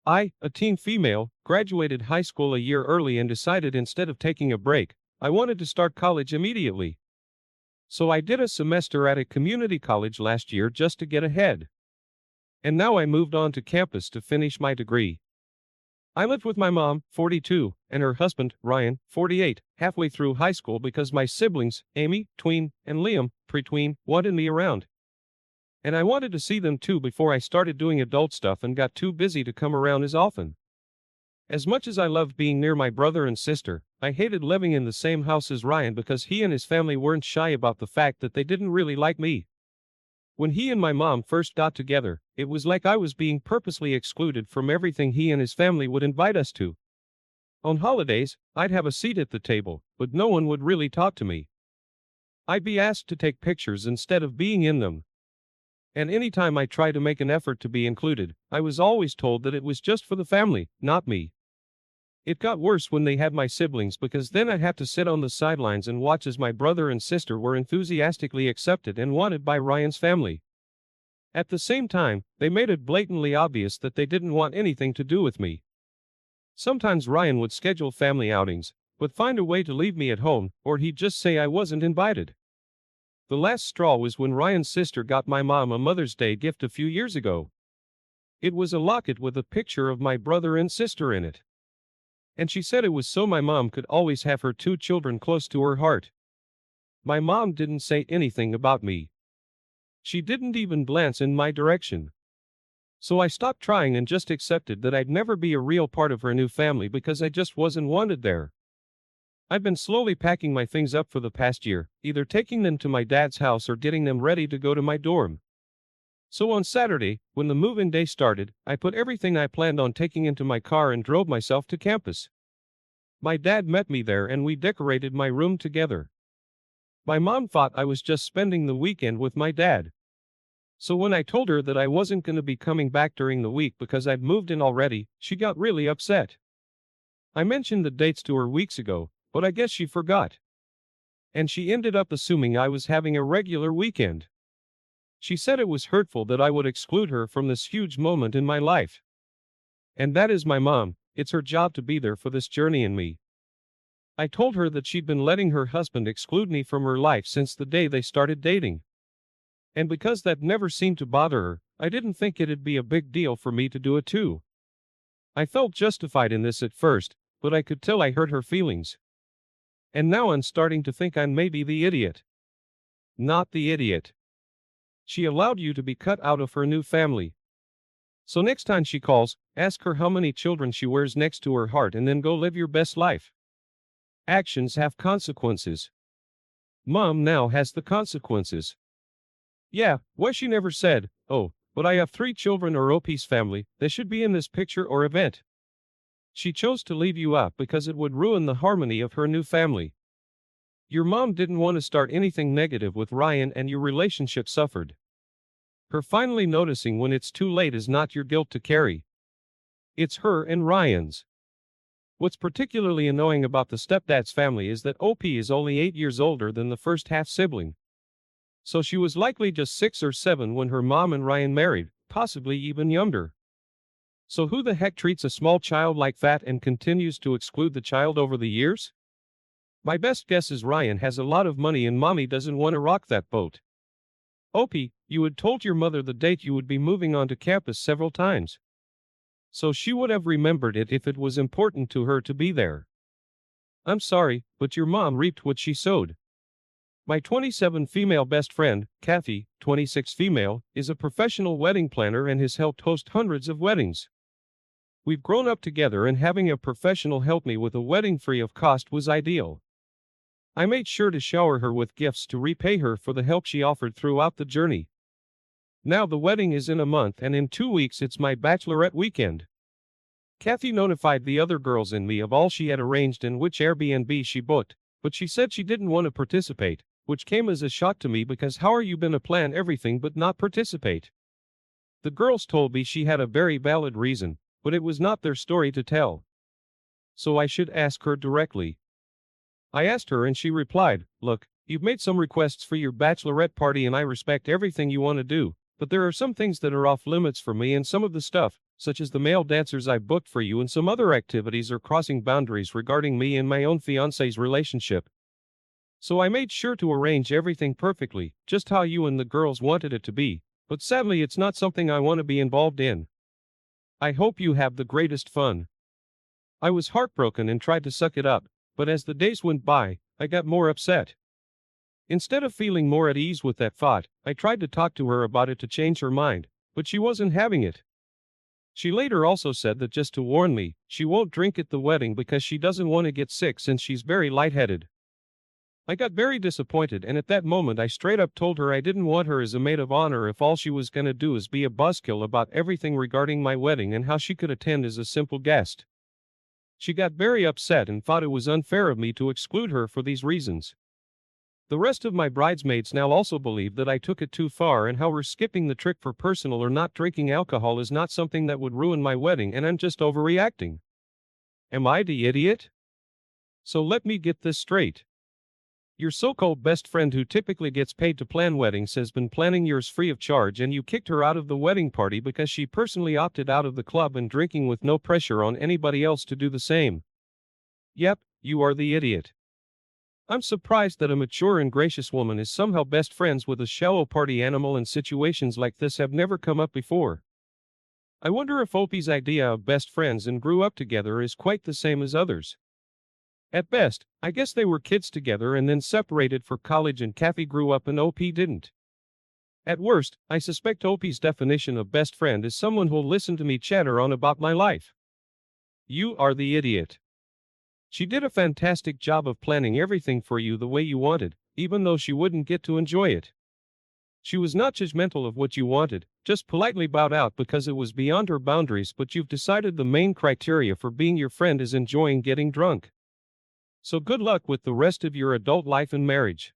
I, a teen female, graduated high school a year early and decided instead of taking a break, I wanted to start college immediately. So I did a semester at a community college last year just to get ahead. And now I moved on to campus to finish my degree. I lived with my mom, 42, and her husband, Ryan, 48, halfway through high school because my siblings, Amy, tween, and Liam, pre-tween, wanted me around. And I wanted to see them too before I started doing adult stuff and got too busy to come around as often. As much as I loved being near my brother and sister, I hated living in the same house as Ryan because he and his family weren't shy about the fact that they didn't really like me. When he and my mom first got together, it was like I was being purposely excluded from everything he and his family would invite us to. On holidays, I'd have a seat at the table, but no one would really talk to me. I'd be asked to take pictures instead of being in them. And anytime I tried to make an effort to be included, I was always told that it was just for the family, not me. It got worse when they had my siblings because then I'd have to sit on the sidelines and watch as my brother and sister were enthusiastically accepted and wanted by Ryan's family. At the same time, they made it blatantly obvious that they didn't want anything to do with me. Sometimes Ryan would schedule family outings, but find a way to leave me at home, or he'd just say I wasn't invited. The last straw was when Ryan's sister got my mom a Mother's Day gift a few years ago. It was a locket with a picture of my brother and sister in it. And she said it was so my mom could always have her two children close to her heart. My mom didn't say anything about me. She didn't even glance in my direction. So I stopped trying and just accepted that I'd never be a real part of her new family because I just wasn't wanted there. I've been slowly packing my things up for the past year, either taking them to my dad's house or getting them ready to go to my dorm. So on Saturday, when the move-in day started, I put everything I planned on taking into my car and drove myself to campus. My dad met me there and we decorated my room together. My mom thought I was just spending the weekend with my dad. So when I told her that I wasn't going to be coming back during the week because I'd moved in already, she got really upset. I mentioned the dates to her weeks ago, but I guess she forgot. And she ended up assuming I was having a regular weekend. She said it was hurtful that I would exclude her from this huge moment in my life. And that is my mom, it's her job to be there for this journey and me. I told her that she'd been letting her husband exclude me from her life since the day they started dating. And because that never seemed to bother her, I didn't think it'd be a big deal for me to do it too. I felt justified in this at first, but I could tell I hurt her feelings. And now I'm starting to think I'm maybe the idiot. Not the idiot. She allowed you to be cut out of her new family. So next time she calls, ask her how many children she wears next to her heart and then go live your best life. Actions have consequences. Mom now has the consequences. Yeah, why she never said, oh, but I have 3 children or OP's family, they should be in this picture or event. She chose to leave you out because it would ruin the harmony of her new family. Your mom didn't want to start anything negative with Ryan and your relationship suffered. Her finally noticing when it's too late is not your guilt to carry. It's her and Ryan's. What's particularly annoying about the stepdad's family is that OP is only 8 years older than the first half-sibling. So she was likely just 6 or 7 when her mom and Ryan married, possibly even younger. So who the heck treats a small child like that and continues to exclude the child over the years? My best guess is Ryan has a lot of money and mommy doesn't want to rock that boat. Opie, you had told your mother the date you would be moving onto campus several times. So she would have remembered it if it was important to her to be there. I'm sorry, but your mom reaped what she sowed. My 27 female best friend, Kathy, 26 female, is a professional wedding planner and has helped host hundreds of weddings. We've grown up together and having a professional help me with a wedding free of cost was ideal. I made sure to shower her with gifts to repay her for the help she offered throughout the journey. Now the wedding is in a month and in 2 weeks it's my bachelorette weekend. Kathy notified the other girls and me of all she had arranged and which Airbnb she booked, but she said she didn't want to participate, which came as a shock to me because how are you gonna plan everything but not participate? The girls told me she had a very valid reason, but it was not their story to tell. So I should ask her directly. I asked her and she replied, look, you've made some requests for your bachelorette party and I respect everything you want to do, but there are some things that are off limits for me and some of the stuff, such as the male dancers I booked for you and some other activities or crossing boundaries regarding me and my own fiance's relationship. So I made sure to arrange everything perfectly, just how you and the girls wanted it to be, but sadly it's not something I want to be involved in. I hope you have the greatest fun. I was heartbroken and tried to suck it up, but as the days went by, I got more upset. Instead of feeling more at ease with that thought, I tried to talk to her about it to change her mind, but she wasn't having it. She later also said that just to warn me, she won't drink at the wedding because she doesn't want to get sick since she's very lightheaded. I got very disappointed, and at that moment I straight up told her I didn't want her as a maid of honor if all she was gonna do is be a buzzkill about everything regarding my wedding and how she could attend as a simple guest. She got very upset and thought it was unfair of me to exclude her for these reasons. The rest of my bridesmaids now also believe that I took it too far and how her skipping the trick for personal or not drinking alcohol is not something that would ruin my wedding and I'm just overreacting. Am I the idiot? So let me get this straight. Your so-called best friend who typically gets paid to plan weddings has been planning yours free of charge and you kicked her out of the wedding party because she personally opted out of the club and drinking with no pressure on anybody else to do the same. Yep, you are the idiot. I'm surprised that a mature and gracious woman is somehow best friends with a shallow party animal, and situations like this have never come up before. I wonder if Opie's idea of best friends and grew up together is quite the same as others. At best, I guess they were kids together and then separated for college and Kathy grew up and OP didn't. At worst, I suspect OP's definition of best friend is someone who'll listen to me chatter on about my life. You are the idiot. She did a fantastic job of planning everything for you the way you wanted, even though she wouldn't get to enjoy it. She was not judgmental of what you wanted, just politely bowed out because it was beyond her boundaries, but you've decided the main criteria for being your friend is enjoying getting drunk. So good luck with the rest of your adult life and marriage.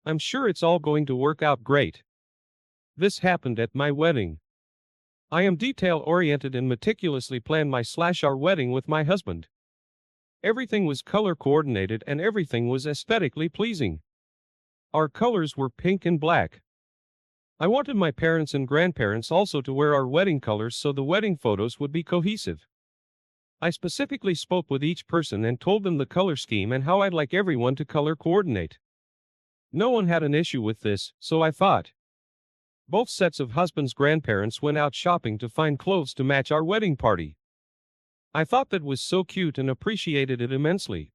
I'm sure it's all going to work out great. This happened at my wedding. I am detail-oriented and meticulously planned my/our wedding with my husband. Everything was color-coordinated and everything was aesthetically pleasing. Our colors were pink and black. I wanted my parents and grandparents also to wear our wedding colors so the wedding photos would be cohesive. I specifically spoke with each person and told them the color scheme and how I'd like everyone to color coordinate. No one had an issue with this, so I thought. Both sets of husband's grandparents went out shopping to find clothes to match our wedding party. I thought that was so cute and appreciated it immensely.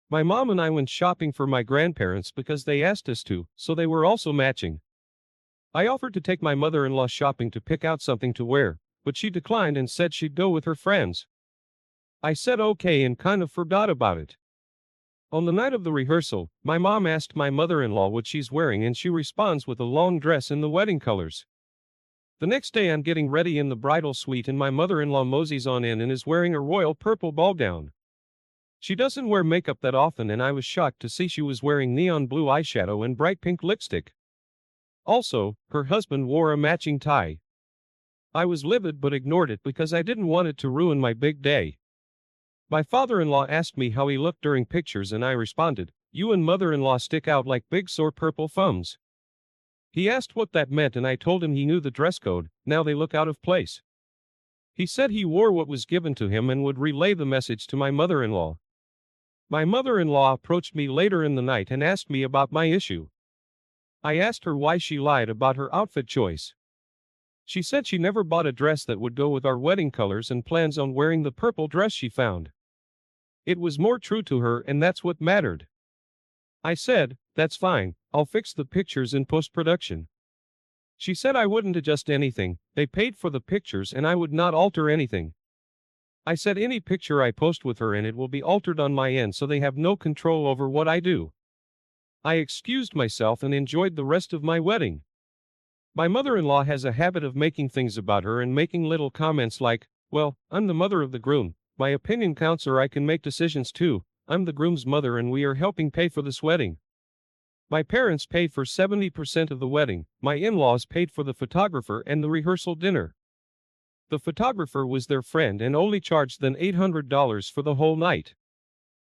My mom and I went shopping for my grandparents because they asked us to, so they were also matching. I offered to take my mother-in-law shopping to pick out something to wear, but she declined and said she'd go with her friends. I said okay and kind of forgot about it. On the night of the rehearsal, my mom asked my mother-in-law what she's wearing and she responds with a long dress in the wedding colors. The next day I'm getting ready in the bridal suite and my mother-in-law moseys on in and is wearing a royal purple ball gown. She doesn't wear makeup that often and I was shocked to see she was wearing neon blue eyeshadow and bright pink lipstick. Also, her husband wore a matching tie. I was livid but ignored it because I didn't want it to ruin my big day. My father-in-law asked me how he looked during pictures and I responded, "You and mother-in-law stick out like big sore purple thumbs." He asked what that meant and I told him he knew the dress code, now they look out of place. He said he wore what was given to him and would relay the message to my mother-in-law. My mother-in-law approached me later in the night and asked me about my issue. I asked her why she lied about her outfit choice. She said she never bought a dress that would go with our wedding colors and plans on wearing the purple dress she found. It was more true to her and that's what mattered. I said, "That's fine, I'll fix the pictures in post-production." She said I wouldn't adjust anything, they paid for the pictures and I would not alter anything. I said any picture I post with her in it will be altered on my end so they have no control over what I do. I excused myself and enjoyed the rest of my wedding. My mother-in-law has a habit of making things about her and making little comments like, "Well, I'm the mother of the groom, my opinion counts or I can make decisions too, I'm the groom's mother and we are helping pay for this wedding." My parents paid for 70% of the wedding, my in-laws paid for the photographer and the rehearsal dinner. The photographer was their friend and only charged them $800 for the whole night.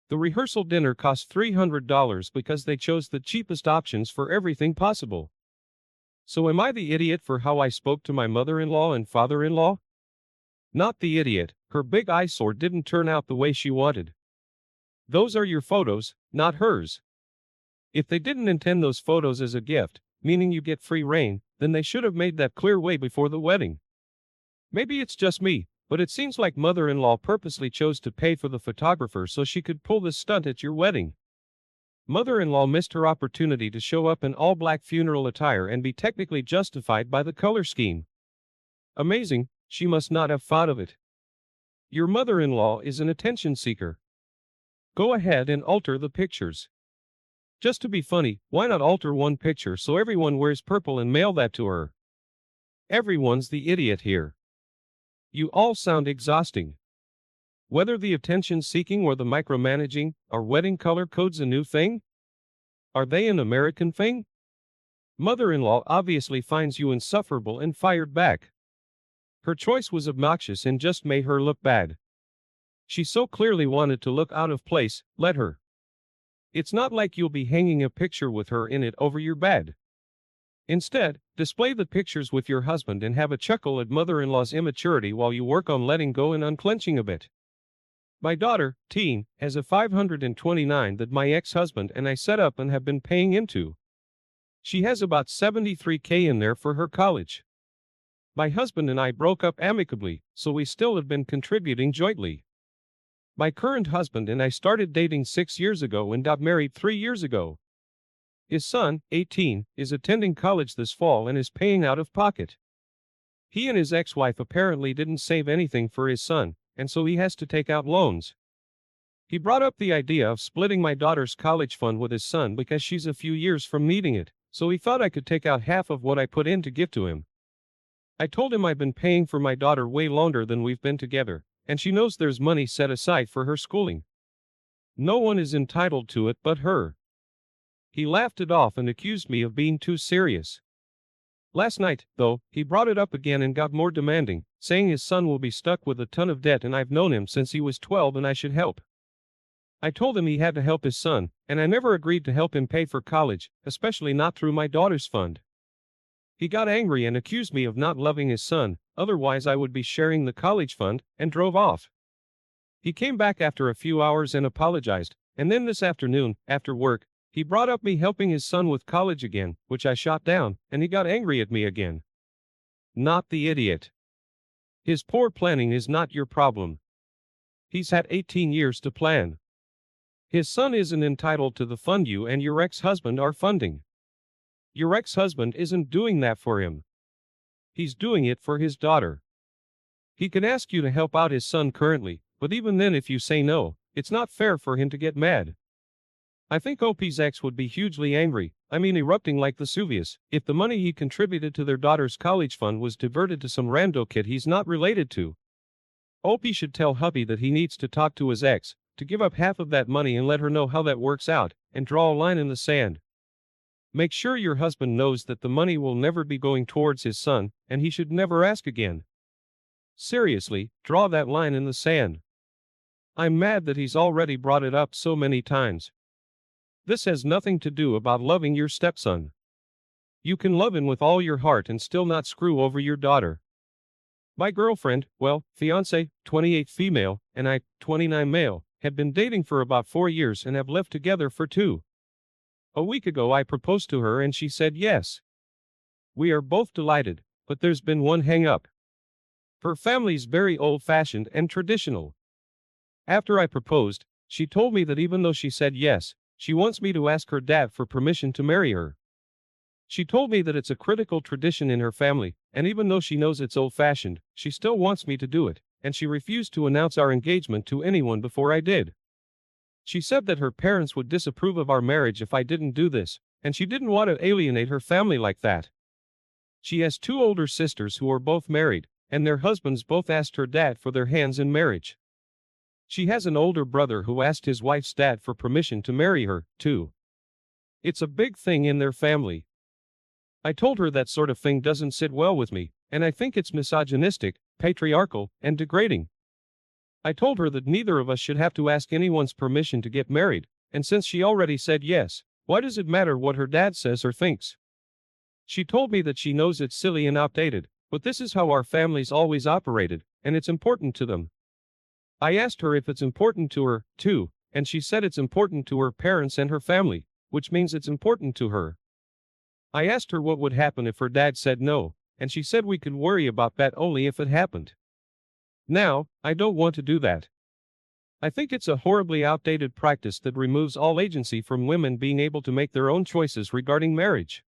The rehearsal dinner cost $300 because they chose the cheapest options for everything possible. So am I the idiot for how I spoke to my mother-in-law and father-in-law? Not the idiot, her big eyesore didn't turn out the way she wanted. Those are your photos, not hers. If they didn't intend those photos as a gift, meaning you get free reign, then they should have made that clear way before the wedding. Maybe it's just me, but it seems like mother-in-law purposely chose to pay for the photographer so she could pull this stunt at your wedding. Mother-in-law missed her opportunity to show up in all-black funeral attire and be technically justified by the color scheme. Amazing, she must not have thought of it. Your mother-in-law is an attention seeker. Go ahead and alter the pictures. Just to be funny, why not alter one picture so everyone wears purple and mail that to her? Everyone's the idiot here. You all sound exhausting. Whether the attention-seeking or the micromanaging, are wedding color codes a new thing? Are they an American thing? Mother-in-law obviously finds you insufferable and fired back. Her choice was obnoxious and just made her look bad. She so clearly wanted to look out of place, let her. It's not like you'll be hanging a picture with her in it over your bed. Instead, display the pictures with your husband and have a chuckle at mother-in-law's immaturity while you work on letting go and unclenching a bit. My daughter, teen, has a 529 that my ex-husband and I set up and have been paying into. She has about $73K in there for her college. My husband and I broke up amicably, so we still have been contributing jointly. My current husband and I started dating 6 years ago and got married 3 years ago. His son, 18, is attending college this fall and is paying out of pocket. He and his ex-wife apparently didn't save anything for his son, and so he has to take out loans. He brought up the idea of splitting my daughter's college fund with his son because she's a few years from needing it, so he thought I could take out half of what I put in to give to him. I told him I've been paying for my daughter way longer than we've been together, and she knows there's money set aside for her schooling. No one is entitled to it but her. He laughed it off and accused me of being too serious. Last night, though, he brought it up again and got more demanding, saying his son will be stuck with a ton of debt and I've known him since he was 12 and I should help. I told him he had to help his son, and I never agreed to help him pay for college, especially not through my daughter's fund. He got angry and accused me of not loving his son, otherwise I would be sharing the college fund, and drove off. He came back after a few hours and apologized, and then this afternoon, after work, he brought up me helping his son with college again, which I shot down, and he got angry at me again. Not the idiot. His poor planning is not your problem. He's had 18 years to plan. His son isn't entitled to the fund you and your ex-husband are funding. Your ex-husband isn't doing that for him. He's doing it for his daughter. He can ask you to help out his son currently, but even then if you say no, it's not fair for him to get mad. I think OP's ex would be hugely angry, erupting like Vesuvius, if the money he contributed to their daughter's college fund was diverted to some rando kid he's not related to. OP should tell hubby that he needs to talk to his ex, to give up half of that money and let her know how that works out, and draw a line in the sand. Make sure your husband knows that the money will never be going towards his son, and he should never ask again. Seriously, draw that line in the sand. I'm mad that he's already brought it up so many times. This has nothing to do about loving your stepson. You can love him with all your heart and still not screw over your daughter. My girlfriend, fiancé, 28 female, and I, 29 male, had been dating for about 4 years and have lived together for 2. A week ago I proposed to her and she said yes. We are both delighted, but there's been one hang-up. Her family's very old-fashioned and traditional. After I proposed, she told me that even though she said yes, she wants me to ask her dad for permission to marry her. She told me that it's a critical tradition in her family, and even though she knows it's old-fashioned, she still wants me to do it, and she refused to announce our engagement to anyone before I did. She said that her parents would disapprove of our marriage if I didn't do this, and she didn't want to alienate her family like that. She has 2 older sisters who are both married, and their husbands both asked her dad for their hands in marriage. She has an older brother who asked his wife's dad for permission to marry her, too. It's a big thing in their family. I told her that sort of thing doesn't sit well with me, and I think it's misogynistic, patriarchal, and degrading. I told her that neither of us should have to ask anyone's permission to get married, and since she already said yes, why does it matter what her dad says or thinks? She told me that she knows it's silly and outdated, but this is how our families always operated, and it's important to them. I asked her if it's important to her, too, and she said it's important to her parents and her family, which means it's important to her. I asked her what would happen if her dad said no, and she said we could worry about that only if it happened. Now, I don't want to do that. I think it's a horribly outdated practice that removes all agency from women being able to make their own choices regarding marriage.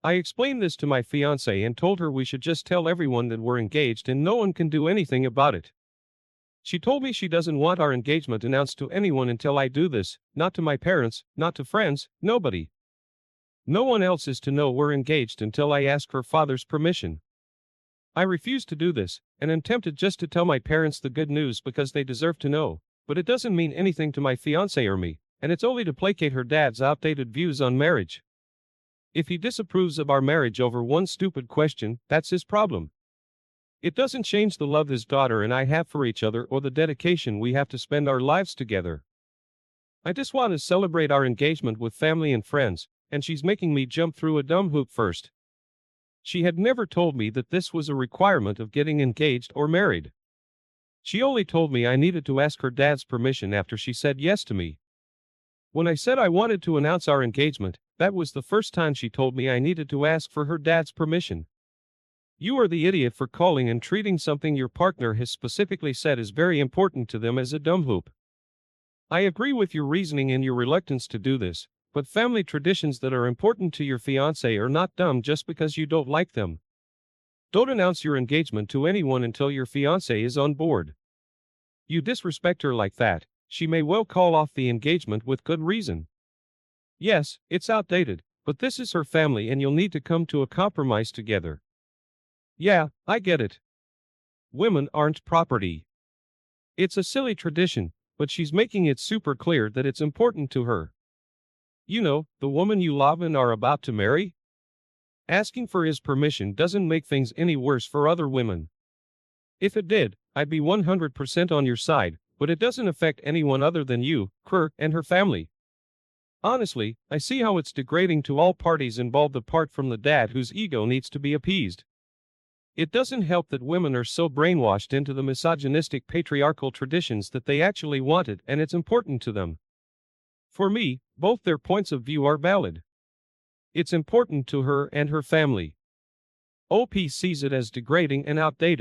I explained this to my fiancée and told her we should just tell everyone that we're engaged and no one can do anything about it. She told me she doesn't want our engagement announced to anyone until I do this, not to my parents, not to friends, nobody. No one else is to know we're engaged until I ask her father's permission. I refuse to do this, and am tempted just to tell my parents the good news because they deserve to know, but it doesn't mean anything to my fiancée or me, and it's only to placate her dad's outdated views on marriage. If he disapproves of our marriage over one stupid question, that's his problem. It doesn't change the love his daughter and I have for each other or the dedication we have to spend our lives together. I just want to celebrate our engagement with family and friends, and she's making me jump through a dumb hoop first. She had never told me that this was a requirement of getting engaged or married. She only told me I needed to ask her dad's permission after she said yes to me. When I said I wanted to announce our engagement, that was the first time she told me I needed to ask for her dad's permission. You are the idiot for calling and treating something your partner has specifically said is very important to them as a dumb hoop. I agree with your reasoning and your reluctance to do this, but family traditions that are important to your fiancé are not dumb just because you don't like them. Don't announce your engagement to anyone until your fiancé is on board. You disrespect her like that, she may well call off the engagement with good reason. Yes, it's outdated, but this is her family and you'll need to come to a compromise together. Yeah, I get it. Women aren't property. It's a silly tradition, but she's making it super clear that it's important to her. You know, the woman you love and are about to marry? Asking for his permission doesn't make things any worse for other women. If it did, I'd be 100% on your side, but it doesn't affect anyone other than you, her, and her family. Honestly, I see how it's degrading to all parties involved apart from the dad whose ego needs to be appeased. It doesn't help that women are so brainwashed into the misogynistic patriarchal traditions that they actually want it and it's important to them. For me, both their points of view are valid. It's important to her and her family. OP sees it as degrading and outdated.